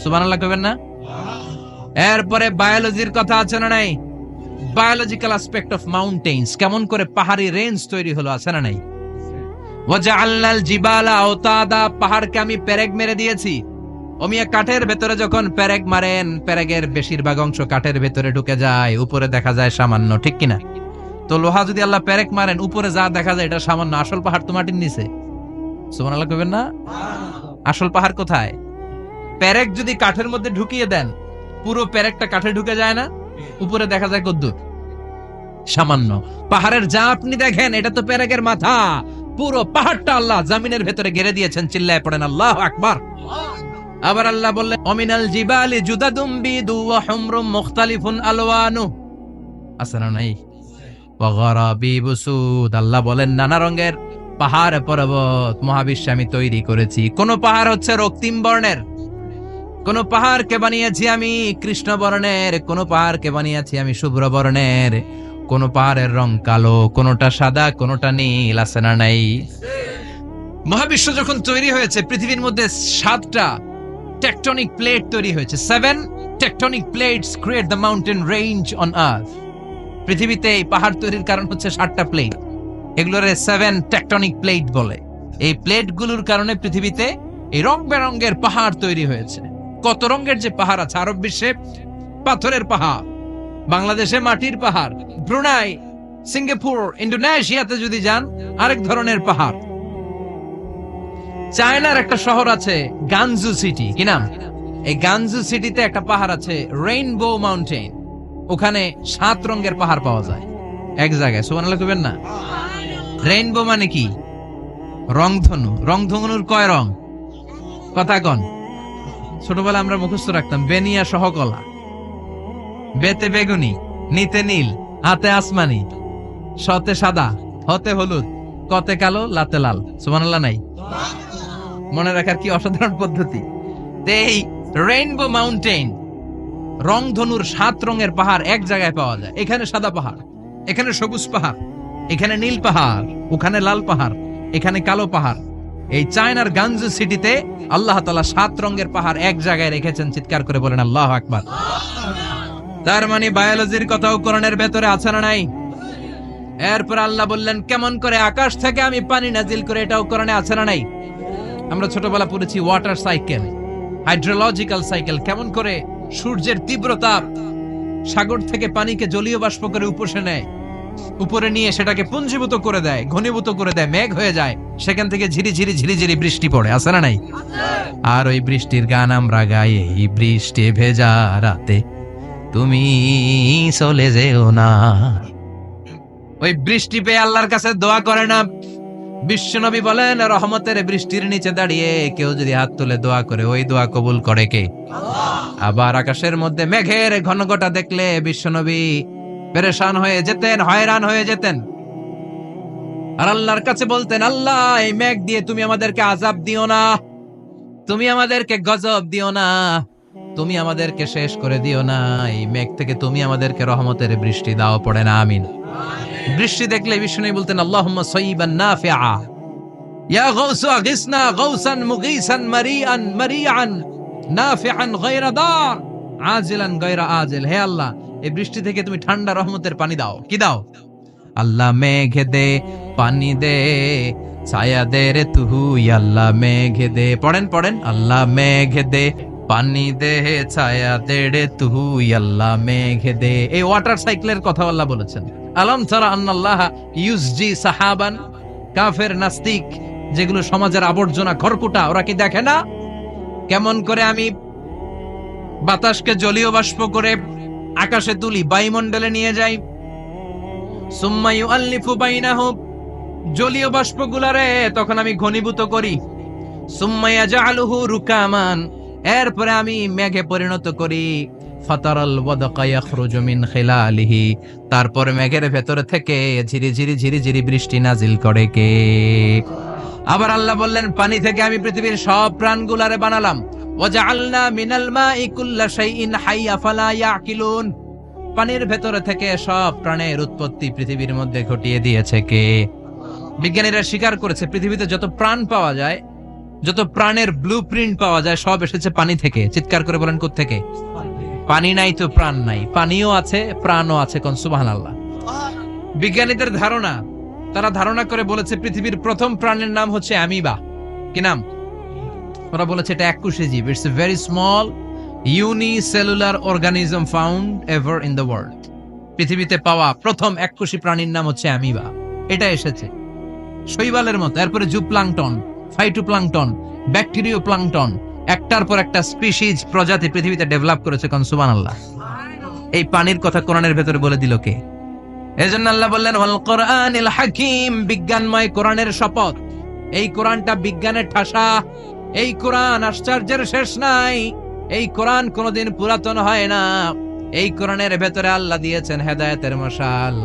সুবহানাল্লাহ কইবেন না? এরপরে বায়োলজির কথা আছে না নাই? বায়োলজিক্যাল অ্যাসপেক্ট অফ মাউন্টেইনস, কেমন করে পাহাড়ি রেঞ্জ তৈরি হলো, আছে না নাই? ওয়াজআলনাল জিবালা আওতাদা, পাহাড়কে আমি পেরেক মেরে দিয়েছি। ওমিয়া কাঠের ভেতরে যখন পেরেক মারেন, পেরেকের বেশিরভাগ অংশ কাঠের ভেতরে ঢুকে যায়, উপরে দেখা যায় সামান্য, ঠিক কিনা? তো লোহা যদি আল্লাহ পেরেক মারেন, উপরে যা দেখা যায় এটা সামান্য, আসল পাহাড় তো মাটির নিচে। সুবহানাল্লাহ কইবেন না? আসল পাহাড় কোথায়? পেরেক যদি কাঠের মধ্যে ঢুকিয়ে দেন, পুরো পেরেকটা কাঠে ঢুকে যায় না, উপরে দেখা যায় কদ্দুর? সামান্য। পাহাড়ের যা আপনি দেখেন এটা তো পেরেকের মাথা, পুরো পাহাড়টা আল্লাহ জমিনের ভেতরে গেড়ে দিয়েছেন। চিল্লায় পড়েন আল্লাহু আকবার। আবার আল্লাহ বললেন, অমিনাল জিবালি জুদাদুম বিদু ওয়া হুমরুম মুখতালিফুন আলওয়ানু, আছে না নাই? ওয়া গারাবিবু সুদ, আল্লাহ বলেন নানা রঙের পাহাড় পর্বত মহাবিশ্বে আমি তৈরি করেছি। কোন পাহাড় হচ্ছে রক্তিম বর্ণের, কোন পাহাড়কে বানিয়েছি আমি কৃষ্ণ বর্ণের, কোন পাহাড়কে বানিয়েছি আমি শুভ্র বর্ণের, কোন পাহাড়ের রং কালো, কোনটা সাদা, কোনটা নীল, আছে না নাই? মহাবিশ্ব যখন তৈরি হয়েছে, পৃথিবীর মধ্যে 7টা টেকটনিক প্লেট তৈরি হয়েছে। 7 tectonic plates create the mountain range on earth. পৃথিবীতে এই পাহাড় তৈরির কারণ হচ্ছে 7টা প্লেট। এগুলোরে 7 টেকটনিক প্লেট বলে। এই প্লেটগুলোর কারণে পৃথিবীতে এই রং বেরঙের পাহাড় তৈরি হয়েছে। কত রঙের যে পাহাড় আছে। আরব বিশ্বে পাথরের পাহাড়, বাংলাদেশে মাটির পাহাড়, ব্রুনাই, সিঙ্গাপুর, ইন্দোনেশিয়াতে যদি যান আরেক ধরনের পাহাড়। চায়নার একটা শহর আছে গানজু সিটি, কি নাম? এই গানজু সিটিতে একটা পাহাড় আছে রেইনবো মাউন্টেন। ওখানে 7 রঙের পাহাড় পাওয়া যায় এক জায়গায়। সুবহানাল্লাহ কইবেন না? রেইনবো মানে কি? রংধনু। রংধনুর কয় রং? কথা কন। ছোটবেলা আমরা মুখস্থ রাখতাম, বেনিয়া সহকলা। বেতে বেগুনি, নিতে নীল, হাতে আসমানি, শতে সাদা, হতে হলুদ, কতে কালো, লাতে লাল। সুবহানাল্লাহ নাই? মনে রাখার কি অসাধারণ পদ্ধতি। এই রেইনবো মাউন্টেন, রংধনুর 7 রঙের পাহাড় এক জায়গায় পাওয়া যায়। এখানে সাদা পাহাড়, এখানে সবুজ পাহাড়, এখানে নীল পাহাড়, ওখানে লাল পাহাড়, এখানে কালো পাহাড়। এই চায়নার গানজু সিটিতে আল্লাহ তাআলা 7 রঙের পাহাড় এক জায়গায় রেখেছেন। চিৎকার করে বলেন আল্লাহু আকবার। তার মানে বায়োলজির কথাও কোরআনের ভেতরে আছে না নাই? এরপর আল্লাহ বললেন, কেমন করে আকাশ থেকে আমি পানি নাজিল করে, এটাও কোরআনে আছে না নাই? আমরা ছোটবেলা পড়েছি ওয়াটার সাইকেল, হাইড্রোলজিক্যাল সাইকেল। কেমন করে সূর্যের তীব্র তাপ সাগর থেকে পানিকে জলীয় বাষ্প করে উপরে নিয়ে সেটাকে পুঞ্জীভূত করে দেয়, ঘনীভূত করে দেয়, মেঘ হয়ে যায়, সেখান থেকে ঝিরিঝিরি ঝিরিঝিরি বৃষ্টি পড়ে, আছে না নাই? আর ওই বৃষ্টির গান আমরা গাই, এই বৃষ্টি ভেজা রাতে তুমি চলে যেও না। ওই বৃষ্টি পেয়ে আল্লাহর কাছে দোয়া করে না। বিশ্বনবী বলেন, রহমতের বৃষ্টির নিচে দাঁড়িয়ে কেউ যদি হাত তুলে দোয়া করে, ওই দোয়া কবুল করে কে? আবার আকাশের মধ্যে মেঘের ঘনঘটা দেখলে বিশ্বনবী পেরেশান হয়ে যেতেন, হয়রান হয়ে যেতেন, আর আল্লাহর কাছে বলতেন, আল্লাহ এই মেঘ দিয়ে তুমি আমাদেরকে আযাব দিও না, তুমি আমাদেরকে গজব দিও না, তুমি আমাদেরকে শেষ করে দিও না, এই মেঘ থেকে তুমি আমাদেরকে রহমতের বৃষ্টি দাও। পড়ে না আমিন। বৃষ্টি দেখলে বিষ্ণু বলতেন, আল্লাহুম্মা সাইয়িবান নাফিআ, ইয়া গাউসু আগিসনা গাউসান মুগীসান মারিআন মারিআন নাফিআন গায়রা দার আজিলান গায়রা আজিল। হে আল্লাহ, এই বৃষ্টি থেকে তুমি ঠান্ডা রহমতের পানি দাও। কি দাও? আল্লাহ মেঘে দে পানি দে, ছায়া দে রে তুহু, আল্লাহ মেঘে দে। পড়েন পড়েন, আল্লাহ মেঘে দে পানি দে, ছায়া দে রে তুহু, আল্লাহ মেঘে দে। এই ওয়াটার সাইকেলের কথা আল্লাহ বলেছেন। আলম তারা আন্নাল্লাহ ইউসজি সাহাবান। কাফের নাস্তিক যেগুলো সমাজের আবর্জনা খড়কুটা, ওরা কি দেখে না কেমন করে আমি বাতাসকে জলীয় বাষ্প করে আকাশে তুলি, বায়ুমণ্ডলে নিয়ে যাই, সুম্মা ইউআল্লিফু বাইনাহুম, জলীয় বাষ্পগুলারে তখন আমি ঘনীভূত করি, সুম্মা ইয়াজআলুহু রুকামান, এরপরে আমি মেঘে পরিণত করি, ফাতারাল ওয়াদকা ইয়াখরুজু মিন খিলালিহি, তারপর মেঘের ভেতরে থেকে ঝিরিঝিরি ঝিরিঝিরি বৃষ্টি নাজিল করে কে? আবার আল্লাহ বললেন, পানি থেকে আমি পৃথিবীর সব প্রাণগুলারে বানালাম। ওয়াজআলনা মিনাল মাই কুল্লা শাইইন হাইয়া ফালা ইয়াকিলুন, পানির ভেতরে থেকে সব প্রাণের উৎপত্তি পৃথিবীর মধ্যে ঘটিয়ে দিয়েছে কে? বিজ্ঞানীরা স্বীকার করেছে, পৃথিবীতে যত প্রাণ পাওয়া যায়, যত প্রাণের ব্লুপ্রিন্ট পাওয়া যায়, সব এসেছে পানি থেকে। চিৎকার করে বলেন, কোথা থেকে? পানি নাই তো প্রাণ নাই, পানিও আছে প্রাণও আছে। কোন সুবহানাল্লাহ। বিজ্ঞানীদের ধারণা, তারা ধারণা করে বলেছে পৃথিবীর প্রথম প্রাণের নাম হচ্ছে অ্যামিবা। কি নাম? ওরা বলেছে এটা এককোষী জীব। It's a very small unicellular organism found ever in the world. পৃথিবীতে পাওয়া প্রথম এককোষী প্রাণীর নাম হচ্ছে অ্যামিবা। এটা এসেছে শৈবালের মতো, এরপরে জুপ্লাংটন, ফাইটোপ্লাংটন, ব্যাকটেরিও প্লাংটন, একটার পর একটা স্পিসিজ প্রজাতি পৃথিবীতে ডেভেলপ করেছে। কোন সুবহানাল্লাহ। এই পানির কথা কোরআনের ভেতরে বলে দিল কে? এজন্য আল্লাহ বললেন, ওয়াল কোরআনিল হাকিম, বিজ্ঞানময় কোরআনের শপথ। এই কোরআনটা বিজ্ঞানের ঠাসা, এই কোরআন আশ্চর্যের শেষ নাই, এই কোরআন কোনোদিন পুরাতন হয় না। এই কোরআনের ভেতরে আল্লাহ দিয়েছেন হেদায়েতের মশাল,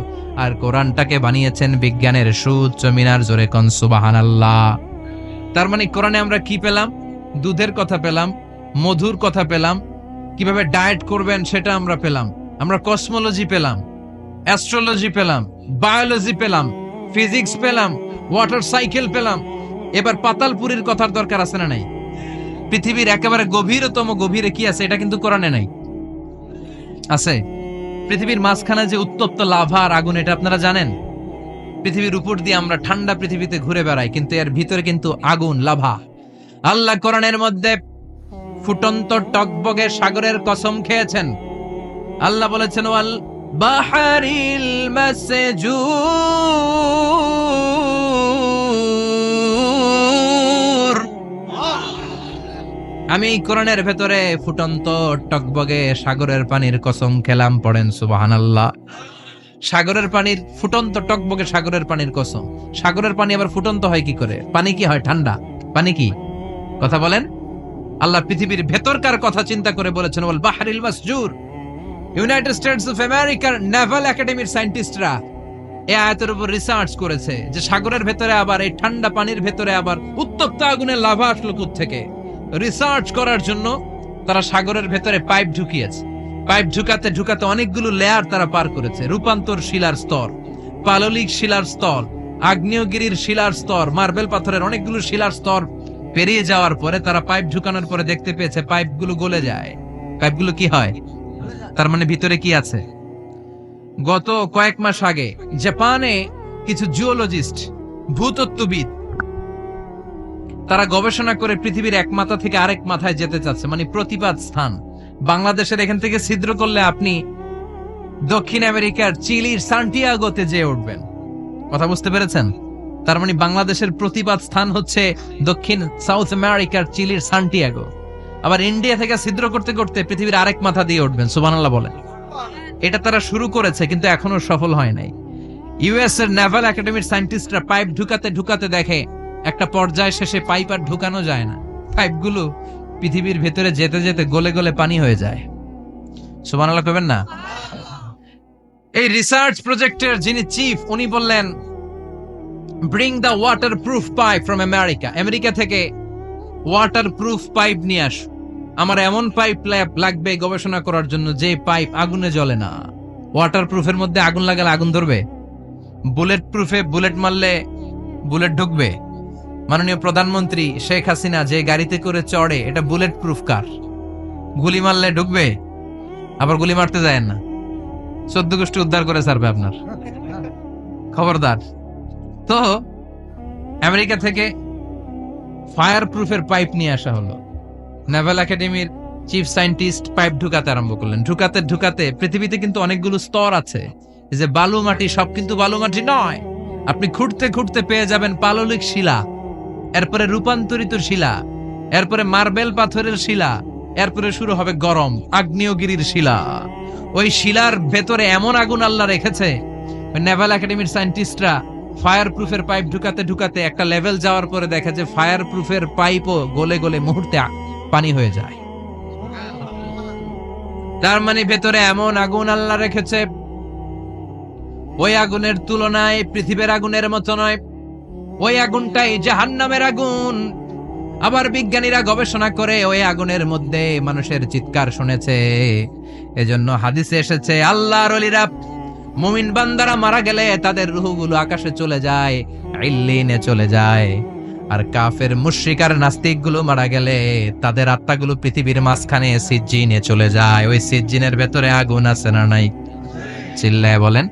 আর কোরআনটাকে বানিয়েছেন বিজ্ঞানের সুউচ্চ মিনার। জোরে কোন সুবহানাল্লাহ। তার মানে কোরআনে আমরা কি পেলাম? দুধের কথা পেলাম, মধুর কথা পেলাম, কিভাবে ডায়েট করবেন সেটা আমরা পেলাম, আমরা কসমোলজি পেলাম, অ্যাস্ট্রোলজি পেলাম, বায়োলজি পেলাম, ফিজিক্স পেলাম, ওয়াটার সাইকেল পেলাম। এবার পাতালপুরীর কথার দরকার আছে না নাই? পৃথিবীর একেবারে গভীরতম গভীরে কি আছে এটা কিন্তু কোরআনে নাই। আছে। পৃথিবীর মাঝখানে যে উত্তপ্ত লাভা আর আগুন, এটা আপনারা জানেন? পৃথিবীর উপর দিয়ে আমরা ঠান্ডা পৃথিবীতে ঘুরে বেড়াই, কিন্তু এর ভিতরে কিন্তু আগুন, লাভা। আল্লাহ কোরআনের মধ্যে ফুটন্ত টকবগে সাগরের কসম খেয়েছেন। আল্লাহ বলেছেন, ওয়াল বাহরিল মাসজুর, আমি কোরআনের ভেতরে ফুটন্ত টকবগে সাগরের পানির কসম খেলাম। পড়েন সুবহানাল্লাহ। সাগরের পানির, ফুটন্ত টকবগে সাগরের পানির কসম। সাগরের পানি আবার ফুটন্ত হয় কি করে? পানি কি হয়? ঠান্ডা। পানি কি? কথা বলেন। আল্লাহ পৃথিবীর ভেতরকার কথা চিন্তা করে বলেছেন, ওয়াল বাহরিল মাসজুর। ইউনাইটেড স্টেটস অফ আমেরিকার নেভাল একাডেমির সায়েন্টিস্টরা এই আয়াতের উপর রিসার্চ করেছে যে সাগরের ভেতরে আবার, এই ঠান্ডা পানির ভেতরে আবার উত্তপ্ত আগুনের লাভা আসলো কোত্থেকে। রিসার্চ করার জন্য তারা সাগরের ভেতরে পাইপ ঢুকিয়েছে। পাইপ ঢুকাতে ঢুকাতে অনেকগুলো লেয়ার তারা পার করেছে। রূপান্তর শিলার স্তর, পাললিক শিলার স্তর, আগ্নেয়গিরির শিলার স্তর, মার্বেল পাথরের অনেকগুলো শিলার স্তর পেরিয়ে যাওয়ার পরে তারা পাইপ ঢুকানোর পরে দেখতে পেয়েছে পাইপগুলো গলে যায়। পাইপগুলো কি হয়? তার মানে ভিতরে কি আছে? গত কয়েক মাস আগে জাপানে কিছু জিওলজিস্ট, ভূতত্ত্ববিদ, তারা গবেষণা করে পৃথিবীর এক মাথা থেকে আরেক মাথায় যেতে চাচ্ছে, মানে প্রতিপাদ স্থান। বাংলাদেশের এখান থেকে ছিদ্র করলে আপনি দক্ষিণ আমেরিকার চিলির সান্টিয়াগোতে যেয়ে উঠবেন। কথা বুঝতে পেরেছেন? তার মানে বাংলাদেশের প্রতিপাদ স্থান হচ্ছে দক্ষিণ সাউথ আমেরিকার চিলির সান্টিয়াগো। আবার ইন্ডিয়া থেকে ছিদ্র করতে করতে পৃথিবীর আরেক মাথা দিয়ে উঠবেন। সুবহানাল্লাহ বলেন। এটা তারা শুরু করেছে কিন্তু এখনো সফল হয় নাই। ইউএস এর নেভাল একাডেমির সায়েন্টিস্টরা পাইপ ঢুকাতে ঢুকাতে দেখে একটা পর্যায় শেষে পাইপ আর ঢুকানো যায় না, পাইপগুলো পৃথিবীর ভেতরে যেতে যেতে গলে গলে পানি হয়ে যায়। সুবহানাল্লাহ কইবেন না? এই রিসার্চ প্রজেক্টের যিনি চিফ উনি বললেন, bring the water proof pipe from America, America থেকে ওয়াটার প্রুফ পাইপ নিয়ে আস। আমার এমন পাইপ লাগবে গবেষণা করার জন্য যে পাইপ আগুনে জ্বলে না। ওয়াটার প্রুফের মধ্যে আগুন লাগালে আগুন ধরবে? বুলেট প্রুফে বুলেট মারলে বুলেট ঢুকবে? মাননীয় প্রধানমন্ত্রী শেখ হাসিনা যে গাড়িতে করে চড়ে এটা বুলেট প্রুফ কার? গুলি মারলে ঢুকবে? আবার গুলি মারতে যায় না, 14 গোষ্ঠী উদ্ধার করে ছাড়বে আপনার, খবরদার। তো আমেরিকা থেকে ফায়ার প্রুফের পাইপ নিয়ে আসা হলো। নেভাল একাডেমির চিফ সায়েন্টিস্ট পাইপ ঢুকাতে আরম্ভ করলেন। ঢুকাতে ঢুকাতে পৃথিবীতে কিন্তু অনেকগুলো স্তর আছে, এই যে বালু মাটি সব কিন্তু বালু মাটি নয়। আপনি খুঁড়তে খুঁড়তে পেয়ে যাবেন পাললিক শিলা, এরপরে রূপান্তরিত শিলা, এরপরে মার্বেল পাথরের শিলা, এরপরে শুরু হবে গরম আগ্নেয়গিরির শিলা। ওই শিলার ভেতরে এমন আগুন আল্লাহ রেখেছে, নেভাল একাডেমির সায়েন্টিস্টরা ফায়ার প্রুফের পাইপ ঢুকাতে ঢুকাতে একটা লেভেল যাওয়ার পরে দেখে যে ফায়ার প্রুফের পাইপও গলে গলে মুহূর্তে পানি হয়ে যায়। তার মানে ভেতরে এমন আগুন আল্লাহ রেখেছে, ওই আগুনের তুলনায় পৃথিবীর আগুনের মতো নয়। ওই আগুনটাই জাহান্নামের আগুন। আবার বিজ্ঞানীরা গবেষণা করে ওই আগুনের মধ্যে মানুষের চিৎকার শুনেছে। এজন্য হাদিসে এসেছে আল্লাহর ওলিরা মুমিন বান্দারা মারা গেলে তাদের রূহগুলো আকাশে চলে যায়, ইল্লিনে চলে যায়। আর কাফের মুশরিক আর নাস্তিক গুলো মারা গেলে তাদের আত্মাগুলো পৃথিবীর মাঝখানে সিজ্জিনে চলে যায়। ওই সিজ্জিনের ভেতরে আগুন আছে না নাই? চিল্লায় বলেন।